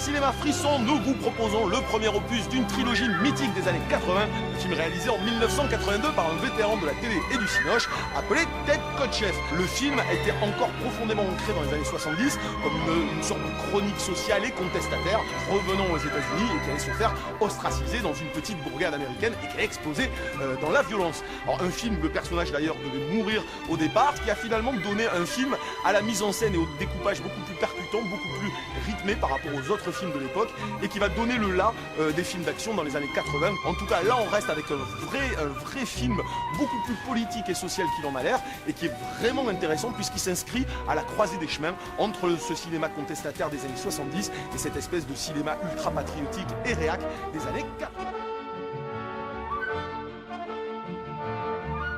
Cinéma Frisson, nous vous proposons le premier opus d'une trilogie mythique des années 80, un film réalisé en 1982 par un vétéran de la télé et du cinoche appelé Ted Kotcheff. Le film a été encore profondément ancré dans les années 70 comme une sorte de chronique sociale et contestataire revenant aux États-Unis et qui allait se faire ostraciser dans une petite bourgade américaine et qui allait exploser dans la violence. Alors un film, le personnage d'ailleurs devait mourir au départ, ce qui a finalement donné un film à la mise en scène et au découpage beaucoup plus percutant, beaucoup plus rythmé par rapport aux autres films de l'époque et qui va donner le là des films d'action dans les années 80. En tout cas, là on reste avec un vrai film beaucoup plus politique et social qu'il en a l'air et qui est vraiment intéressant puisqu'il s'inscrit à la croisée des chemins entre ce cinéma contestataire des années 70 et cette espèce de cinéma ultra patriotique et réac des années 80.